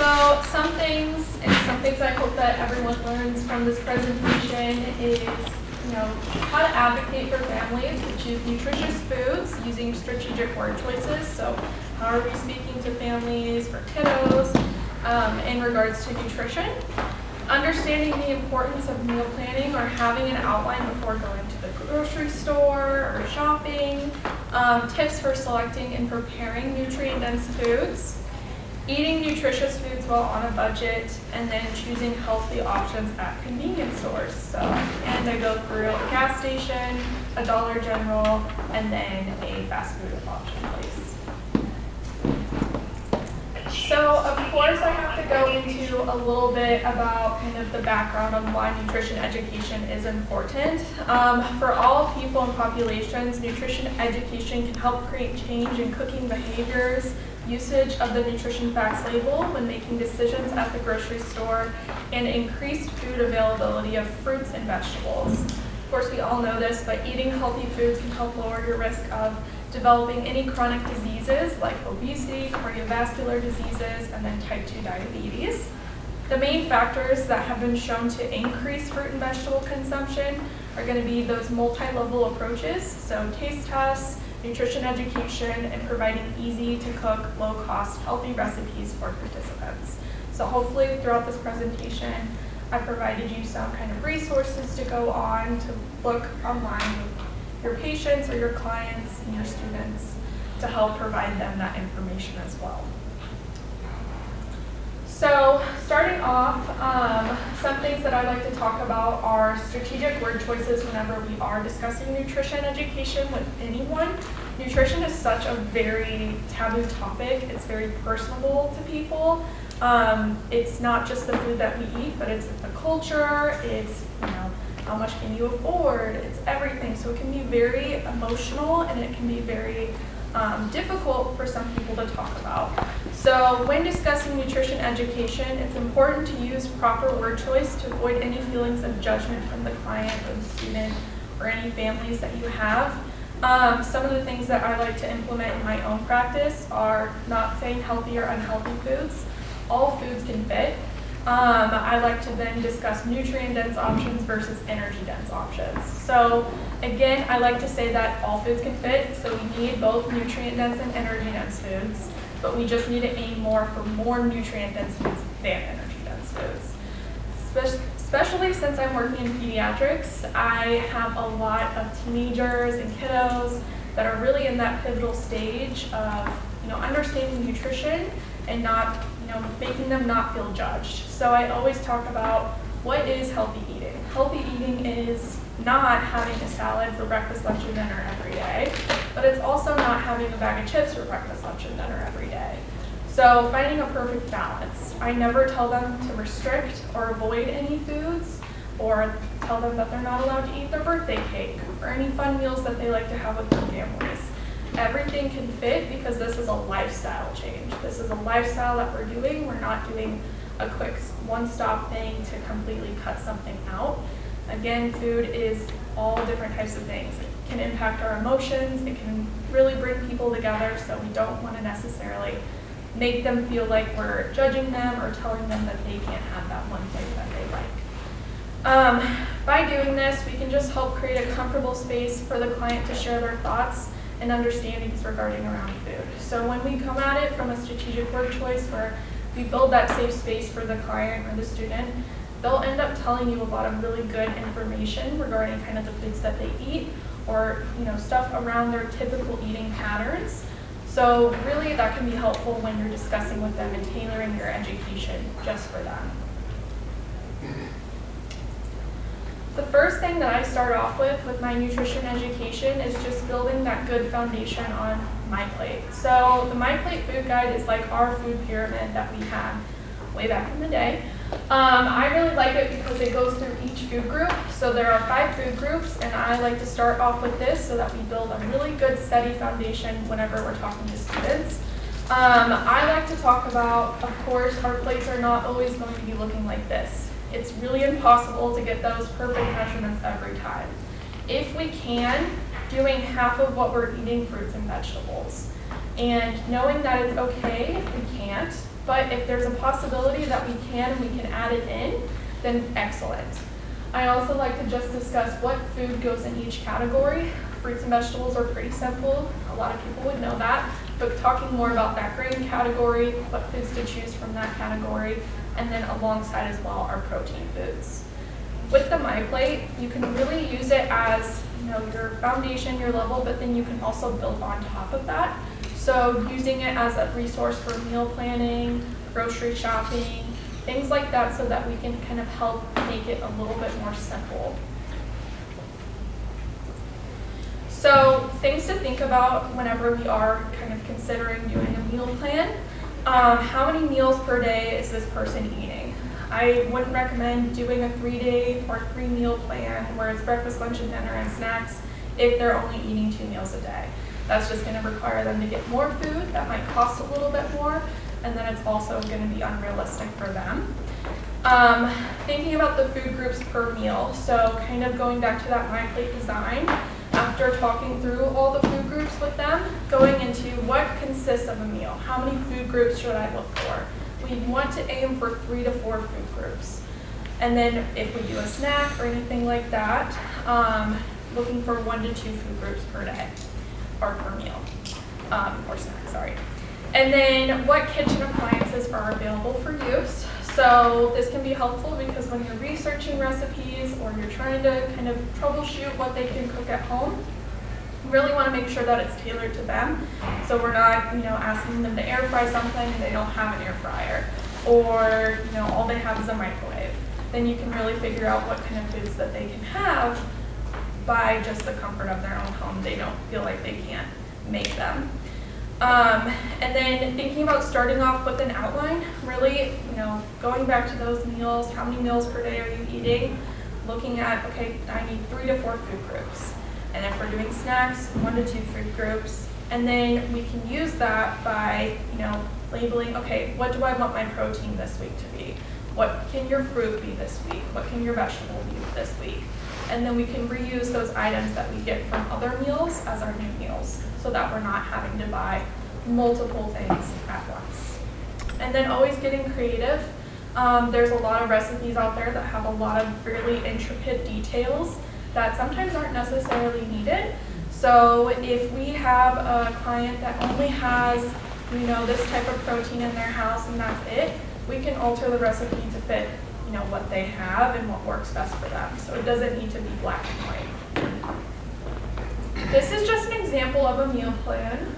So some things I hope that everyone learns from this presentation is, how to advocate for families to choose nutritious foods using strategic word choices. So how are we speaking to families for kiddos in regards to nutrition? Understanding the importance of meal planning or having an outline before going to the grocery store or shopping. Tips for selecting and preparing nutrient-dense foods. Eating nutritious foods while on a budget, and then choosing healthy options at convenience stores. So, and I go through a gas station, a Dollar General, and then a fast food option place. So, of course, I have to go into a little bit about kind of the background on why nutrition education is important. For all people and populations, nutrition education can help create change in cooking behaviors, usage of the nutrition facts label when making decisions at the grocery store, and increased food availability of fruits and vegetables. Of course, we all know this, but eating healthy foods can help lower your risk of developing any chronic diseases like obesity, cardiovascular diseases, and then type 2 diabetes. The main factors that have been shown to increase fruit and vegetable consumption are going to be those multi-level approaches, so taste tests, nutrition education, and providing easy to cook, low cost, healthy recipes for participants. So hopefully throughout this presentation, I provided you some kind of resources to go on to look online with your patients or your clients and your students to help provide them that information as well. So starting off, some things that I'd like to talk about are strategic word choices whenever we are discussing nutrition education with anyone. Nutrition is such a very taboo topic. It's very personable to people. It's not just the food that we eat, but it's the culture, it's how much can you afford, it's everything. So it can be very emotional and it can be very difficult for some people to talk about. So when discussing nutrition education, it's important to use proper word choice to avoid any feelings of judgment from the client or the student or any families that you have. Some of the things that I like to implement in my own practice are not saying healthy or unhealthy foods. All foods can fit. I like to then discuss nutrient-dense options versus energy-dense options. So again, I like to say that all foods can fit, so we need both nutrient-dense and energy-dense foods, but we just need to aim more for more nutrient-dense foods than energy-dense foods. Especially since I'm working in pediatrics, I have a lot of teenagers and kiddos that are really in that pivotal stage of understanding nutrition and not making them not feel judged. So I always talk about what is healthy eating. Healthy eating is not having a salad for breakfast, lunch, and dinner every day, but it's also not having a bag of chips for breakfast, lunch, and dinner every day. So finding a perfect balance. I never tell them to restrict or avoid any foods or tell them that they're not allowed to eat their birthday cake or any fun meals that they like to have with their families. Everything can fit because this is a lifestyle change. This is a lifestyle that we're doing. We're not doing a quick one-stop thing to completely cut something out. Again, food is all different types of things. It can impact our emotions. It can really bring people together, so we don't want to necessarily make them feel like we're judging them or telling them that they can't have that one thing that they like. By doing this, we can just help create a comfortable space for the client to share their thoughts and understandings regarding around food. So when we come at it from a strategic word choice where we build that safe space for the client or the student, they'll end up telling you a lot of really good information regarding kind of the foods that they eat or stuff around their typical eating patterns. So really that can be helpful when you're discussing with them and tailoring your education just for them. The first thing that I start off with my nutrition education is just building that good foundation on My Plate. So the My Plate food guide is like our food pyramid that we had way back in the day. I really like it because it goes through each food group. So there are 5 food groups, and I like to start off with this so that we build a really good steady foundation whenever we're talking to students. I like to talk about, of course, our plates are not always going to be looking like this. It's really impossible to get those perfect measurements every time. If we can, doing half of what we're eating fruits and vegetables. And knowing that it's okay if we can't, but if there's a possibility that we can add it in, then excellent. I also like to just discuss what food goes in each category. Fruits and vegetables are pretty simple. A lot of people would know that, but talking more about that grain category, what foods to choose from that category, and then alongside as well our protein foods. With the My Plate, you can really use it as your foundation, your level, but then you can also build on top of that. So using it as a resource for meal planning, grocery shopping, things like that, so that we can kind of help make it a little bit more simple. So things to think about whenever we are kind of considering doing a meal plan. How many meals per day is this person eating? I wouldn't recommend doing a 3-day or 3-meal plan where it's breakfast, lunch, and dinner and snacks if they're only eating 2 meals a day. That's just going to require them to get more food. That might cost a little bit more, and then it's also going to be unrealistic for them. Thinking about the food groups per meal, so kind of going back to that My Plate design, after talking through all the food groups with them, going into what consists of a meal. How many food groups should I look for? We want to aim for 3 to 4 food groups. And then if we do a snack or anything like that, looking for 1 to 2 food groups per day, or per meal, or snack, sorry. And then what kitchen appliances are available for use. So this can be helpful because when you're researching recipes or you're trying to kind of troubleshoot what they can cook at home, you really want to make sure that it's tailored to them. So we're not, asking them to air fry something and they don't have an air fryer, or all they have is a microwave. Then you can really figure out what kind of foods that they can have by just the comfort of their own home. They don't feel like they can't make them. And then thinking about starting off with an outline, really, going back to those meals, how many meals per day are you eating? Looking at, okay, I need 3 to 4 food groups. And if we're doing snacks, 1 to 2 food groups. And then we can use that by, labeling, okay, what do I want my protein this week to be? What can your fruit be this week? What can your vegetable be this week? And then we can reuse those items that we get from other meals as our new meals, so that we're not having to buy multiple things at once. And then always getting creative. There's a lot of recipes out there that have a lot of really intricate details that sometimes aren't necessarily needed. So if we have a client that only has, this type of protein in their house and that's it, we can alter the recipe to fit, what they have and what works best for them. So it doesn't need to be black and white. This is just an example of a meal plan.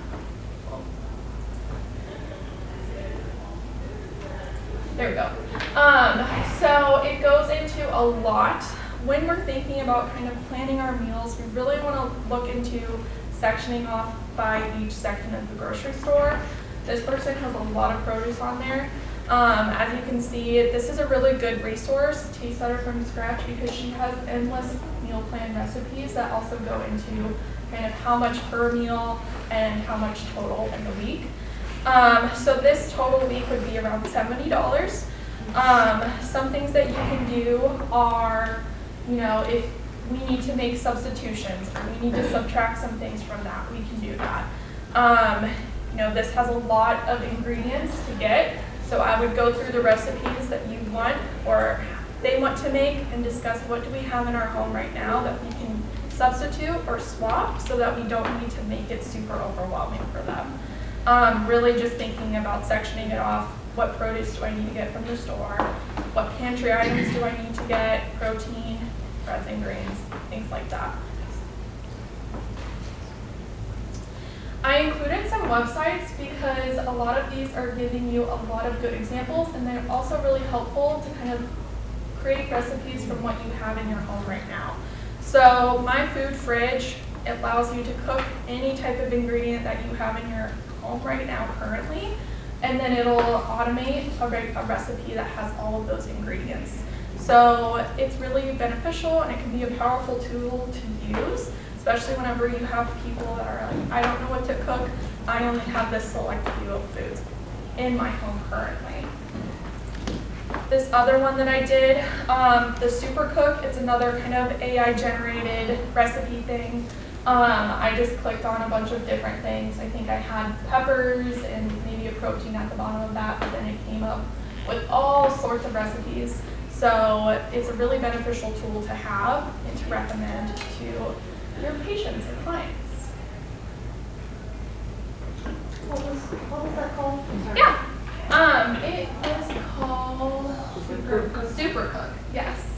There we go. So it goes into a lot. When we're thinking about kind of planning our meals, we really want to look into sectioning off by each section of the grocery store. This person has a lot of produce on there. As you can see, this is a really good resource, Taste Better from Scratch, because she has endless meal plan recipes that also go into kind of how much per meal and how much total in the week. So this total week would be around $70. Some things that you can do are, if we need to make substitutions or we need to subtract some things from that, we can do that. This has a lot of ingredients to get, so I would go through the recipes that you want or they want to make and discuss what do we have in our home right now that we can substitute or swap so that we don't need to make it super overwhelming for them. Really just thinking about sectioning it off. What produce do I need to get from the store? What pantry items do I need to get? Protein, breads and grains, things like that. I included some websites because a lot of these are giving you a lot of good examples, and they're also really helpful to kind of create recipes from what you have in your home right now. So My Food Fridge, it allows you to cook any type of ingredient that you have in your home right now currently, and then it'll automate a recipe that has all of those ingredients. So it's really beneficial and it can be a powerful tool to use, especially whenever you have people that are like, I don't know what to cook, I only have this select few of foods in my home currently. This other one that I did, the Super Cook, it's another kind of AI generated recipe thing. I just clicked on a bunch of different things. I think I had peppers and maybe a protein at the bottom of that, but then it came up with all sorts of recipes. So it's a really beneficial tool to have and to recommend to your patients and clients. What was that called? Yeah. It is called Super Cook. Yes.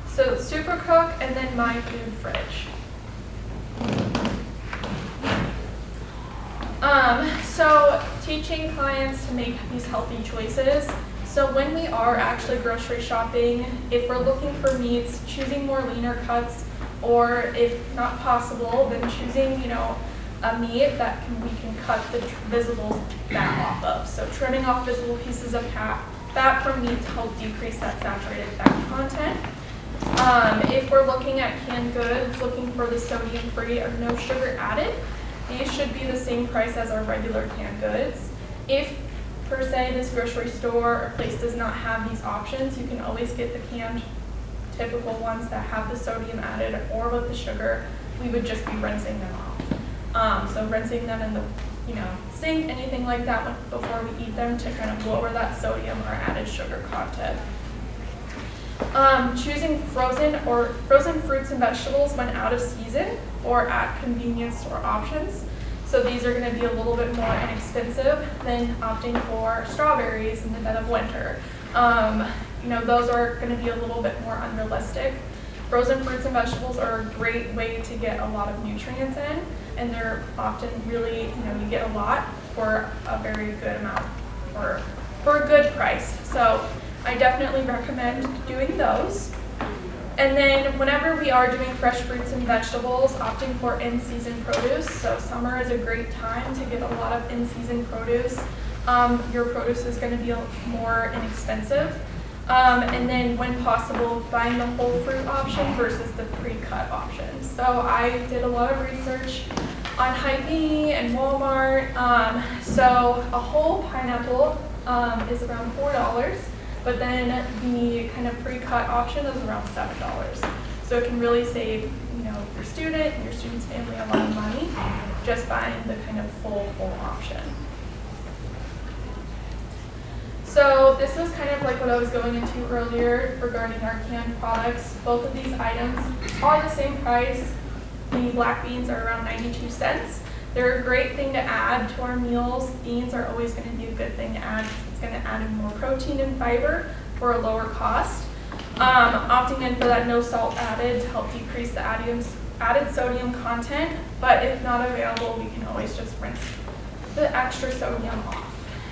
So Super Cook and then My Food Fridge. So teaching clients to make these healthy choices. So when we are actually grocery shopping, if we're looking for meats, choosing more leaner cuts, or if not possible, then choosing, a meat that we can cut the visible fat off of. So trimming off visible pieces of fat from meat to help decrease that saturated fat content. If we're looking at canned goods, looking for the sodium-free or no sugar added, these should be the same price as our regular canned goods. If, per se, this grocery store or place does not have these options, you can always get the canned typical ones that have the sodium added or with the sugar. We would just be rinsing them off. So rinsing them in the sink, anything like that before we eat them to kind of lower that sodium or added sugar content. Choosing frozen fruits and vegetables when out of season or at convenience store options. So these are going to be a little bit more inexpensive than opting for strawberries in the dead of winter. Those are going to be a little bit more unrealistic. Frozen fruits and vegetables are a great way to get a lot of nutrients in, and they're often really, you get a lot for a very good amount for a good price. So I definitely recommend doing those. And then whenever we are doing fresh fruits and vegetables, opting for in-season produce. So summer is a great time to get a lot of in-season produce. Your produce is going to be more inexpensive. And then when possible, buying the whole fruit option versus the pre-cut option. So I did a lot of research on Hy-Vee and Walmart. So a whole pineapple is around $4. But then the kind of pre-cut option is around $7. So it can really save, your student and your student's family a lot of money just buying the kind of whole option. So this was kind of like what I was going into earlier regarding our canned products. Both of these items are the same price. The black beans are around 92 cents. They're a great thing to add to our meals. Beans are always going to be a good thing to add because it's going to add in more protein and fiber for a lower cost. Opting in for that no salt added to help decrease the added sodium content, but if not available, we can always just rinse the extra sodium off.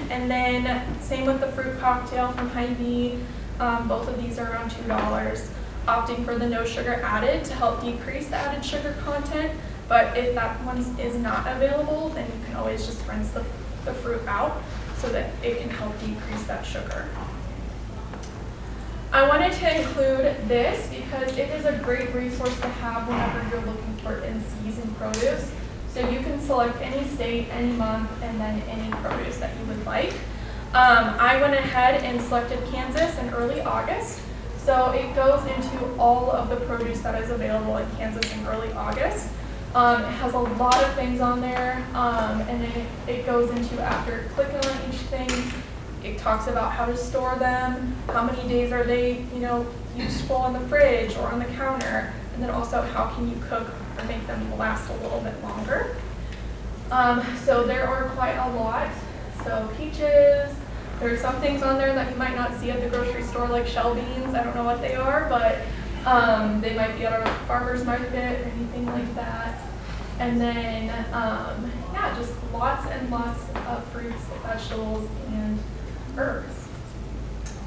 And then same with the fruit cocktail from Hy-Vee. Both of these are around $2. Opting for the no sugar added to help decrease the added sugar content. But if that one is not available, then you can always just rinse the fruit out so that it can help decrease that sugar. I wanted to include this because it is a great resource to have whenever you're looking for in-season produce. So you can select any state, any month, and then any produce that you would like. I went ahead and selected Kansas in early August. So it goes into all of the produce that is available in Kansas in early August. It has a lot of things on there, and then it goes into, after clicking on each thing, it talks about how to store them, how many days are they, useful in the fridge or on the counter, and then also how can you cook or make them last a little bit longer. So there are quite a lot. So peaches, there's some things on there that you might not see at the grocery store, like shell beans. I don't know what they are, but they might be at a farmer's market or anything like that. And then, just lots and lots of fruits, vegetables, and herbs.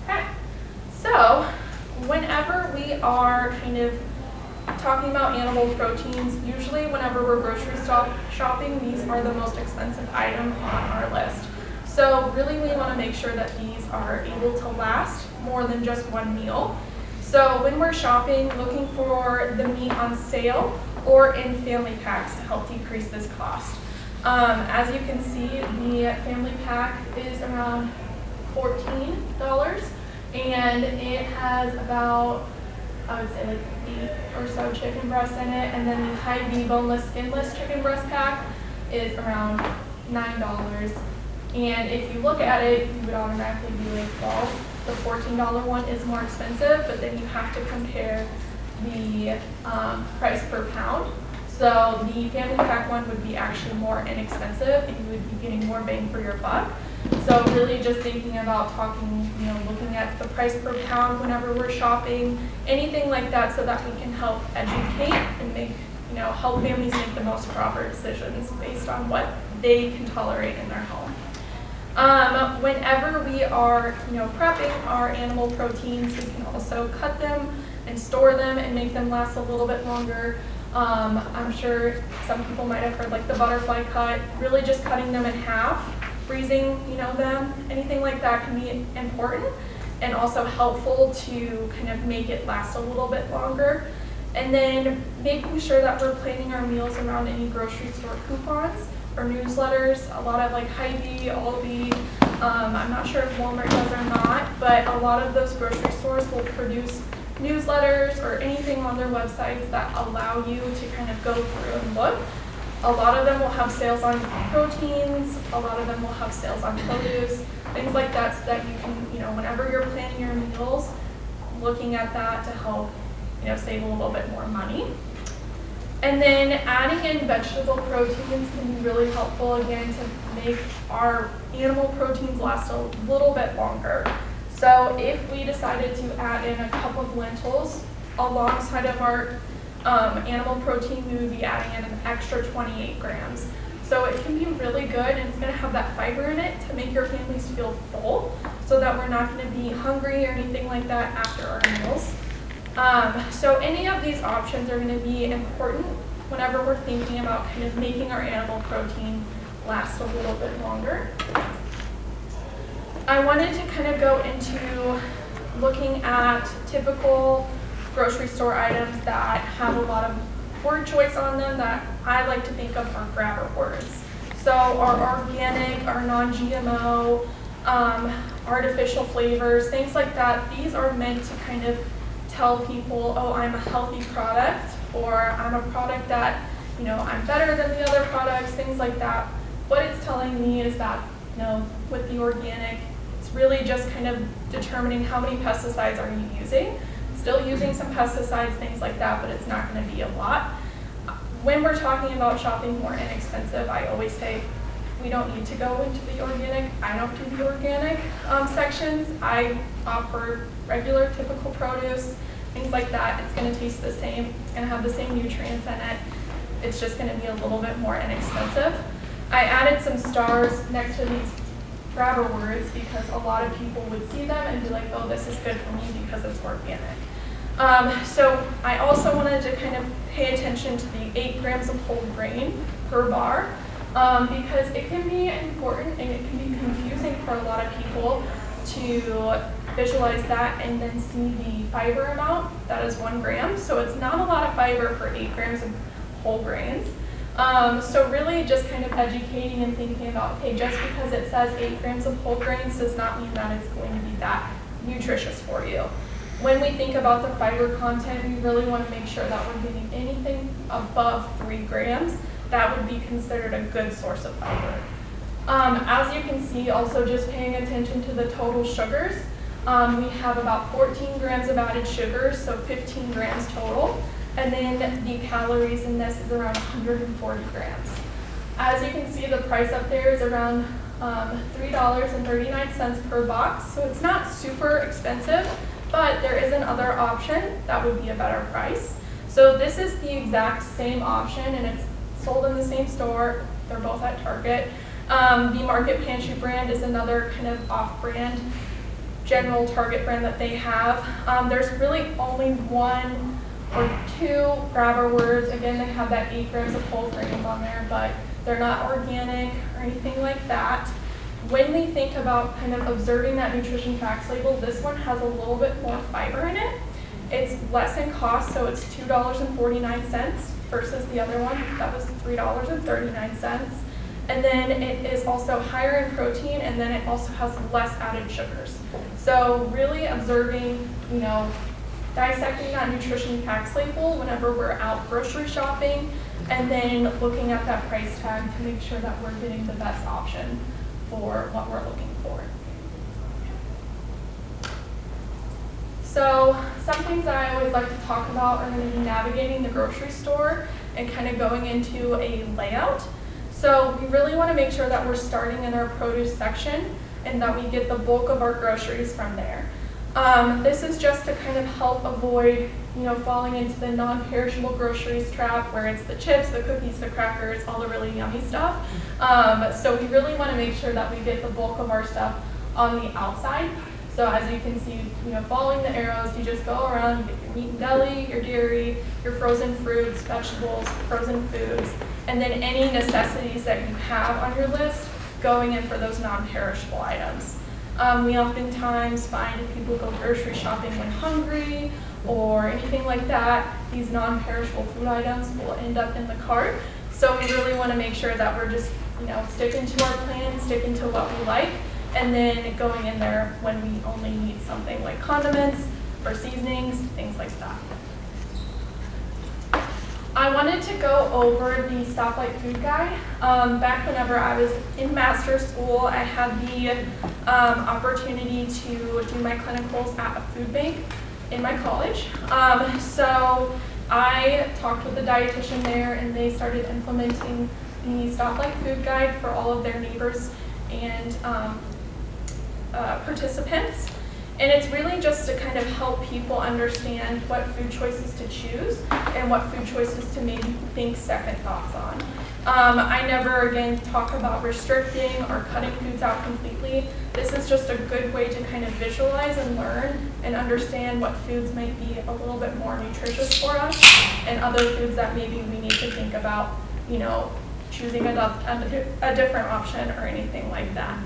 Okay, so whenever we are kind of talking about animal proteins, usually whenever we're grocery shopping, these are the most expensive item on our list. So really we want to make sure that these are able to last more than just one meal. So when we're shopping, looking for the meat on sale or in family packs to help decrease this cost. As you can see, the family pack is around $14, and it has about, I would say, like 8 or so chicken breasts in it, and then the Hy-Vee boneless, skinless chicken breast pack is around $9. And if you look at it, you would automatically be like, well, the $14 one is more expensive, but then you have to compare the price per pound. So the family pack one would be actually more inexpensive, and you would be getting more bang for your buck. So really just thinking about talking, looking at the price per pound whenever we're shopping, anything like that, so that we can help educate and make, help families make the most proper decisions based on what they can tolerate in their home. Whenever we are, prepping our animal proteins, we can also cut them and store them and make them last a little bit longer. I'm sure some people might have heard like the butterfly cut, really just cutting them in half, freezing, them, anything like that can be important and also helpful to kind of make it last a little bit longer. And then making sure that we're planning our meals around any grocery store coupons or newsletters. A lot of like Hy-Vee, Aubree, I'm not sure if Walmart does or not, but a lot of those grocery stores will produce newsletters or anything on their websites that allow you to kind of go through and look. A lot of them will have sales on proteins, a lot of them will have sales on produce, things like that, so that you can, whenever you're planning your meals, looking at that to help, save a little bit more money. And then adding in vegetable proteins can be really helpful, again, to make our animal proteins last a little bit longer. So if we decided to add in a cup of lentils alongside of our animal protein, we would be adding in an extra 28 grams. So it can be really good, and it's going to have that fiber in it to make your families feel full, so that we're not going to be hungry or anything like that after our meals. So any of these options are going to be important whenever we're thinking about kind of making our animal protein last a little bit longer. I wanted to kind of go into looking at typical grocery store items that have a lot of word choice on them that I like to think of are grabber words. So our organic, our non-GMO, artificial flavors, things like that, these are meant to kind of tell people, oh, I'm a healthy product, or I'm a product that, I'm better than the other products, things like that. What it's telling me is that, with the organic, it's really just kind of determining how many pesticides are you using. Still using some pesticides, things like that, but it's not going to be a lot. When we're talking about shopping more inexpensive, I always say we don't need to go into the organic. I don't do the organic sections. I offer regular, typical produce, things like that. It's going to taste the same. It's going to have the same nutrients in it. It's just going to be a little bit more inexpensive. I added some stars next to these grabber words because a lot of people would see them and be like, oh, this is good for me because it's organic. So I also wanted to kind of pay attention to the 8 grams of whole grain per bar because it can be important and it can be confusing for a lot of people to visualize that and then see the fiber amount. That is 1 gram. So it's not a lot of fiber for 8 grams of whole grains. So really just kind of educating and thinking about, okay, just because it says 8 grams of whole grains does not mean that it's going to be that nutritious for you. When we think about the fiber content, we really want to make sure that we're getting anything above 3 grams. That would be considered a good source of fiber. As you can see, also just paying attention to the total sugars, we have about 14 grams of added sugars, so 15 grams total. And then the calories in this is around 140 grams. As you can see, the price up there is around $3.39 per box, so it's not super expensive, but there is another option that would be a better price. So this is the exact same option, and it's sold in the same store. They're both at Target. The Market Pantry brand is another kind of off-brand, general Target brand that they have. There's really only 1 or 2 grabber words. Again, they have that 8 grams of whole grains on there, but they're not organic or anything like that. When we think about kind of observing that nutrition facts label, this one has a little bit more fiber in it. It's less in cost, so it's $2.49 versus the other one that was $3.39. And then it is also higher in protein, and then it also has less added sugars. So really observing, dissecting that nutrition facts label whenever we're out grocery shopping, and then looking at that price tag to make sure that we're getting the best option for what we're looking for. So some things that I always like to talk about are going to be navigating the grocery store and kind of going into a layout. So we really want to make sure that we're starting in our produce section and that we get the bulk of our groceries from there. This is just to kind of help avoid, falling into the non-perishable groceries trap where it's the chips, the cookies, the crackers, all the really yummy stuff. So we really want to make sure that we get the bulk of our stuff on the outside. So as you can see, following the arrows, you just go around, you get your meat and deli, your dairy, your frozen fruits, vegetables, frozen foods, and then any necessities that you have on your list going in for those non-perishable items. We oftentimes find if people go grocery shopping when hungry or anything like that, these non-perishable food items will end up in the cart. So we really want to make sure that we're just, sticking to our plan, sticking to what we like, and then going in there when we only need something like condiments or seasonings, things like that. I wanted to go over the stoplight food guide. Back whenever I was in master's school, I had the opportunity to do my clinicals at a food bank in my college. So I talked with the dietitian there, and they started implementing the stoplight food guide for all of their neighbors and participants. And it's really just to kind of help people understand what food choices to choose and what food choices to maybe think second thoughts on. I never, again, talk about restricting or cutting foods out completely. This is just a good way to kind of visualize and learn and understand what foods might be a little bit more nutritious for us and other foods that maybe we need to think about, choosing a different option or anything like that.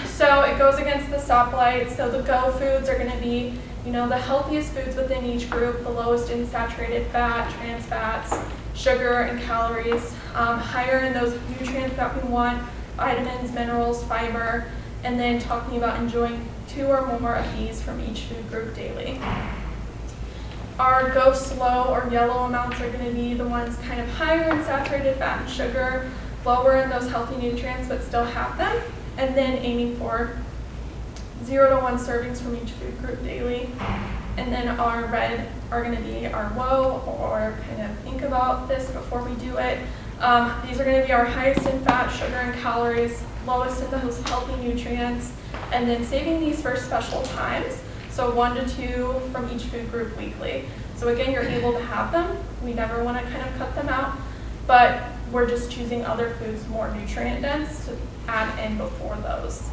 So it goes against the stoplight. So the go foods are going to be, the healthiest foods within each group, the lowest in saturated fat, trans fats, sugar, and calories, higher in those nutrients that we want, vitamins, minerals, fiber, and then talking about enjoying 2 or more of these from each food group daily. Our go slow or yellow amounts are going to be the ones kind of higher in saturated fat and sugar, lower in those healthy nutrients but still have them, and then aiming for 0 to 1 servings from each food group daily. And then our red are going to be our whoa, or kind of think about this before we do it. These are going to be our highest in fat, sugar, and calories, lowest in those healthy nutrients, and then saving these for special times. So 1 to 2 from each food group weekly. So again, you're able to have them. We never want to kind of cut them out, but we're just choosing other foods more nutrient dense to add in before those.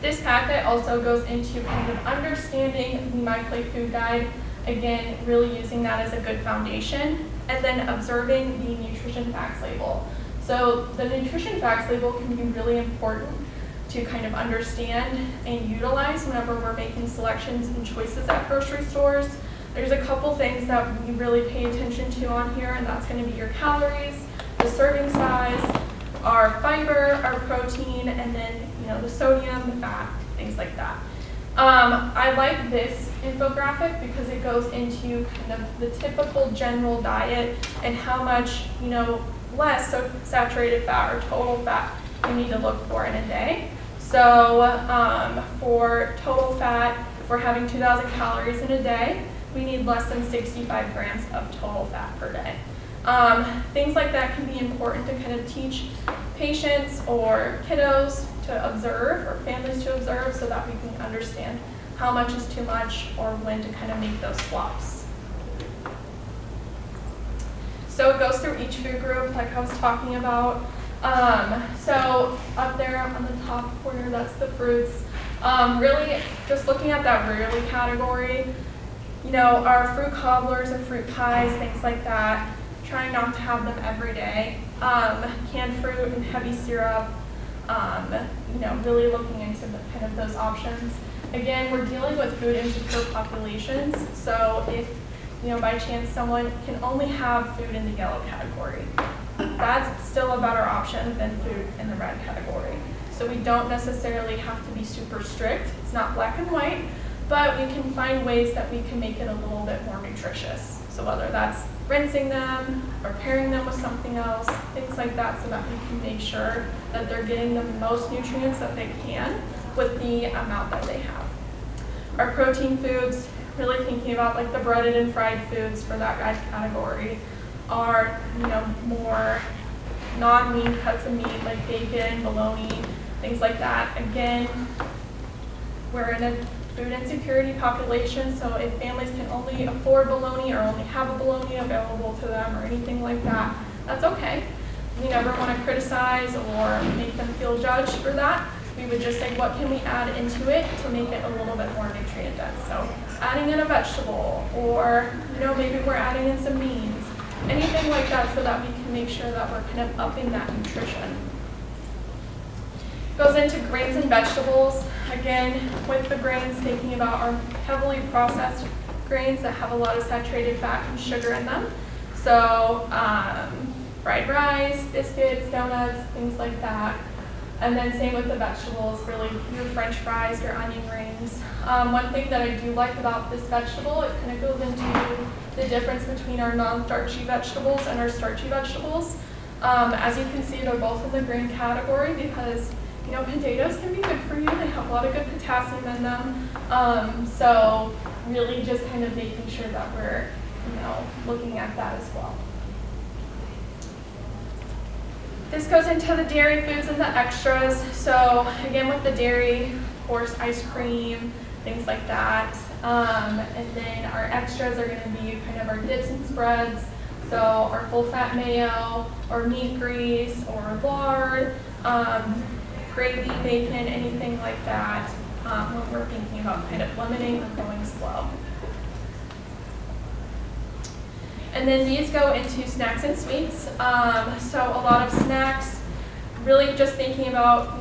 This packet also goes into kind of understanding the My Plate Food Guide, again, really using that as a good foundation, and then observing the nutrition facts label. So the nutrition facts label can be really important to kind of understand and utilize whenever we're making selections and choices at grocery stores. There's a couple things that we really pay attention to on here, and that's going to be your calories, the serving size, our fiber, our protein, and then the sodium, the fat, things like that. I like this infographic because it goes into kind of the typical general diet and how much less saturated fat or total fat you need to look for in a day. So for total fat, if we're having 2,000 calories in a day, we need less than 65 grams of total fat per day. Things like that can be important to kind of teach patients or kiddos to observe, or families to observe, so that we can understand how much is too much or when to kind of make those swaps. So it goes through each food group like I was talking about. So up there on the top corner, that's the fruits. Really just looking at that rarely category, our fruit cobblers and fruit pies, things like that. Trying not to have them every day. Canned fruit and heavy syrup, really looking into kind of those options. Again, we're dealing with food insecure populations, so if by chance someone can only have food in the yellow category, that's still a better option than food in the red category. So we don't necessarily have to be super strict. It's not black and white, but we can find ways that we can make it a little bit more nutritious. So whether that's rinsing them or pairing them with something else, things like that, so that we can make sure that they're getting the most nutrients that they can with the amount that they have. Our protein foods, really thinking about like the breaded and fried foods for that category, are more non-lean cuts of meat like bacon, bologna, things like that. Again, we're in a food insecurity population, so if families can only afford bologna or only have a bologna available to them or anything like that, that's okay. We never want to criticize or make them feel judged for that. We would just say, what can we add into it to make it a little bit more nutrient dense? So adding in a vegetable, or maybe we're adding in some beans, anything like that, so that we can make sure that we're kind of upping that nutrition. Goes into grains and vegetables. Again, with the grains, thinking about our heavily processed grains that have a lot of saturated fat and sugar in them. So fried rice, biscuits, donuts, things like that. And then same with the vegetables, really your French fries, your onion rings. One thing that I do like about this vegetable, it kind of goes into the difference between our non-starchy vegetables and our starchy vegetables. As you can see, they're both in the green category because potatoes can be good for you. They have a lot of good potassium in them. So really just kind of making sure that we're looking at that as well. This goes into the dairy foods and the extras. So again, with the dairy, of course, ice cream, things like that. And then our extras are going to be kind of our dips and spreads. So our full fat mayo, or meat grease, or lard, gravy, bacon, anything like that, when we're thinking about kind of limiting or going slow. And then these go into snacks and sweets. So a lot of snacks, really just thinking about,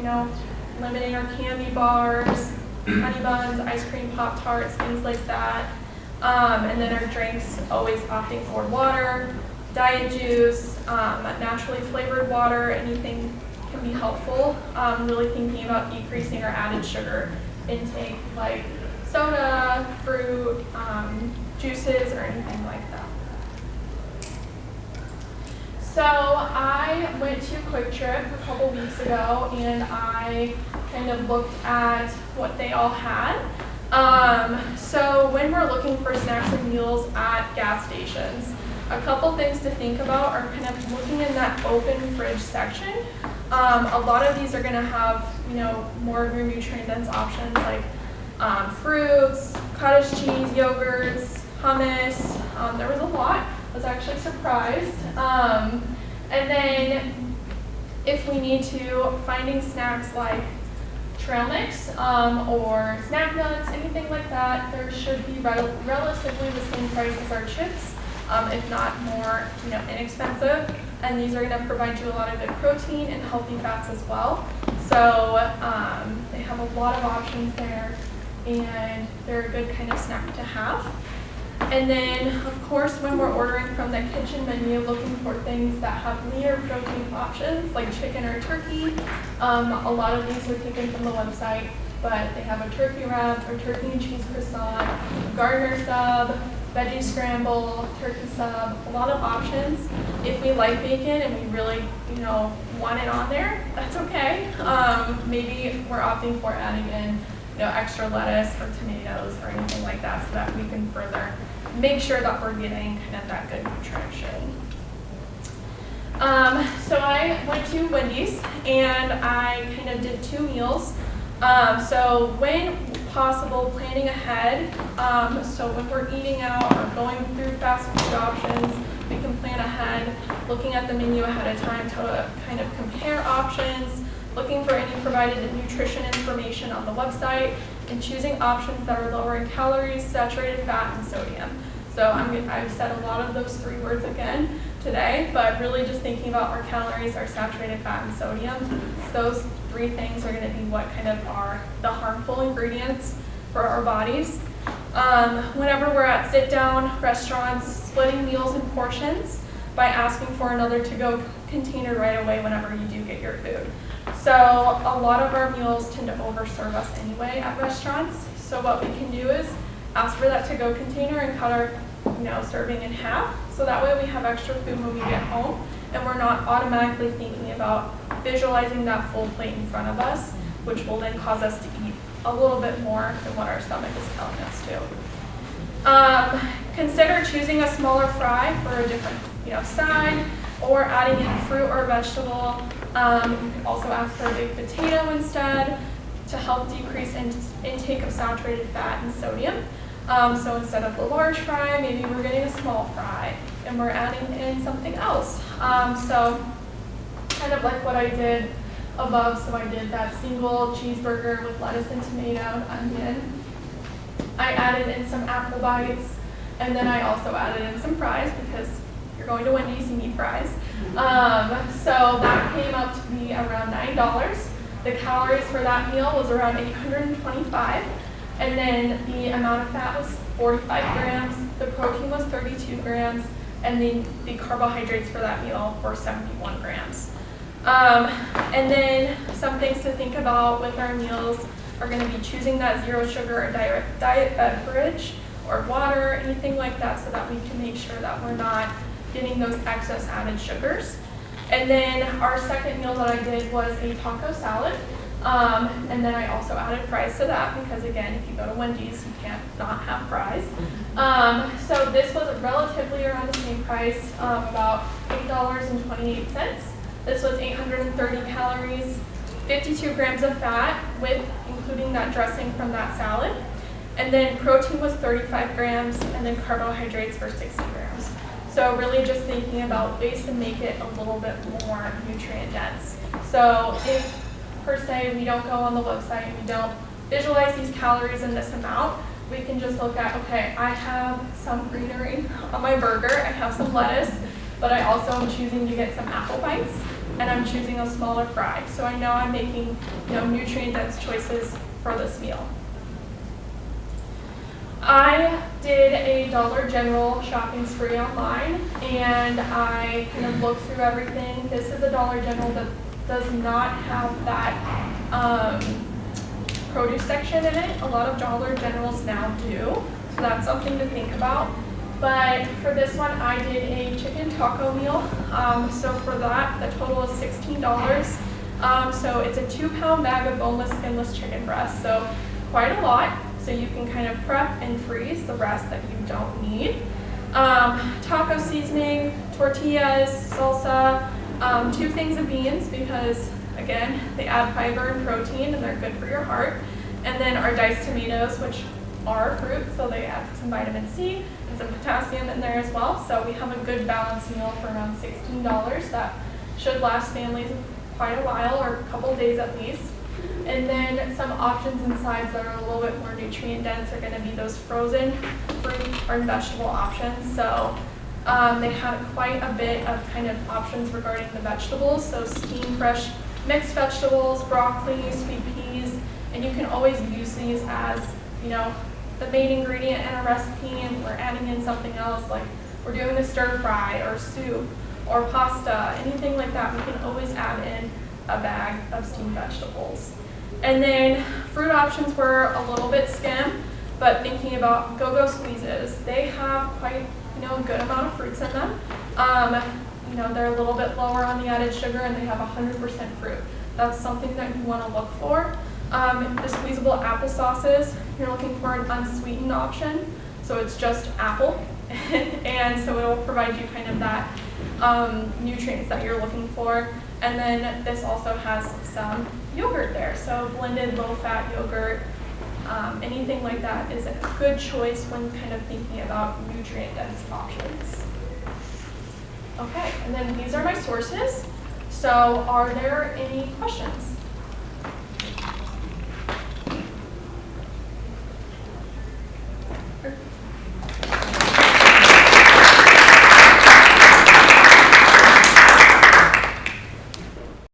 limiting our candy bars, honey buns, ice cream, Pop-Tarts, things like that. And then our drinks, always opting for water, diet juice, naturally flavored water, anything can be helpful. Really thinking about decreasing our added sugar intake, like soda, fruit, juices, or anything like that. So I went to Quick Trip a couple weeks ago, and I kind of looked at what they all had. So when we're looking for snacks and meals at gas stations, a couple things to think about are kind of looking in that open fridge section. A lot of these are going to have, more of your nutrient-dense options like fruits, cottage cheese, yogurts, hummus. There was a lot. I was actually surprised. And then if we need to, finding snacks like trail mix or snack nuts, anything like that, there should be relatively the same price as our chips, if not more inexpensive. And these are going to provide you a lot of good protein and healthy fats as well. So they have a lot of options there, and they're a good kind of snack to have. And then, of course, when we're ordering from the kitchen menu, looking for things that have leaner protein options, like chicken or turkey. A lot of these are taken from the website, but they have a turkey wrap or turkey and cheese croissant, Gardner sub, veggie scramble, turkey sub, a lot of options. If we like bacon and we really, want it on there, that's okay. Maybe we're opting for adding in, extra lettuce or tomatoes or anything like that, so that we can further make sure that we're getting kind of that good nutrition. So I went to Wendy's and I kind of did 2 meals. So when possible, planning ahead. So when we're eating out or going through fast food options, we can plan ahead, looking at the menu ahead of time to kind of compare options, looking for any provided nutrition information on the website, and choosing options that are lower in calories, saturated fat, and sodium. So I've said a lot of those 3 words again today, but really just thinking about our calories, our saturated fat, and sodium. Those 3 things are going to be what kind of are the harmful ingredients for our bodies. Whenever we're at sit-down restaurants, splitting meals in portions by asking for another to-go container right away whenever you do get your food. So a lot of our meals tend to overserve us anyway at restaurants. So what we can do is ask for that to-go container and cut our serving in half. So that way we have extra food when we get home and we're not automatically thinking about visualizing that full plate in front of us, which will then cause us to eat a little bit more than what our stomach is telling us to. Consider choosing a smaller fry for a different side, or adding in fruit or vegetable. You can also ask for a baked potato instead to help decrease intake of saturated fat and sodium. So instead of the large fry, maybe we're getting a small fry and we're adding in something else. So kind of like what I did above, so I did that single cheeseburger with lettuce and tomato and onion. I added in some apple bites, and then I also added in some fries because you're going to Wendy's, you need fries. So that came up to be around $9. The calories for that meal was around 825, and then the amount of fat was 45 grams, the protein was 32 grams, and then the carbohydrates for that meal were 71 grams. And then some things to think about with our meals are going to be choosing that zero sugar or diet beverage or water, anything like that, so that we can make sure that we're not getting those excess added sugars. And then our second meal that I did was a taco salad. And then I also added fries to that because, again, if you go to Wendy's, you can't not have fries. So this was relatively around the same price, about $8.28. This was 830 calories, 52 grams of fat, with including that dressing from that salad. And then protein was 35 grams, and then carbohydrates were 60 grams. So really just thinking about ways to make it a little bit more nutrient dense. So if, per se, we don't go on the website and we don't visualize these calories in this amount, we can just look at, okay, I have some greenery on my burger, I have some lettuce, but I also am choosing to get some apple bites, and I'm choosing a smaller fry. So I know I'm making nutrient dense choices for this meal. I did a Dollar General shopping spree online, and I kind of looked through everything. This is a Dollar General that does not have that produce section in it. A lot of Dollar Generals now do, so that's something to think about. But for this one, I did a chicken taco meal. So for that, the total is $16. So it's a 2-pound bag of boneless, skinless chicken breast. So quite a lot. So you can kind of prep and freeze the rest that you don't need. Taco seasoning, tortillas, salsa, 2 things of beans because, again, they add fiber and protein and they're good for your heart. And then our diced tomatoes, which are fruit, so they add some vitamin C and some potassium in there as well. So we have a good balanced meal for around $16 that should last families quite a while, or a couple days at least. And then some options and sides that are a little bit more nutrient dense are going to be those frozen fruit or vegetable options. So they had quite a bit of kind of options regarding the vegetables. So steamed fresh mixed vegetables, broccoli, sweet peas, and you can always use these as, the main ingredient in a recipe, and we're adding in something else, like we're doing a stir fry or soup or pasta, anything like that. We can always add in a bag of steamed vegetables. And then fruit options were a little bit skim, but thinking about go-go squeezes, they have quite a good amount of fruits in them. They're a little bit lower on the added sugar, and they have 100% fruit. That's something that you want to look for. The squeezable apple sauces, you're looking for an unsweetened option, so it's just apple, and so it will provide you kind of that nutrients that you're looking for. And then this also has some yogurt there, so blended low-fat yogurt, anything like that is a good choice when kind of thinking about nutrient-dense options. Okay, and then these are my sources. So are there any questions?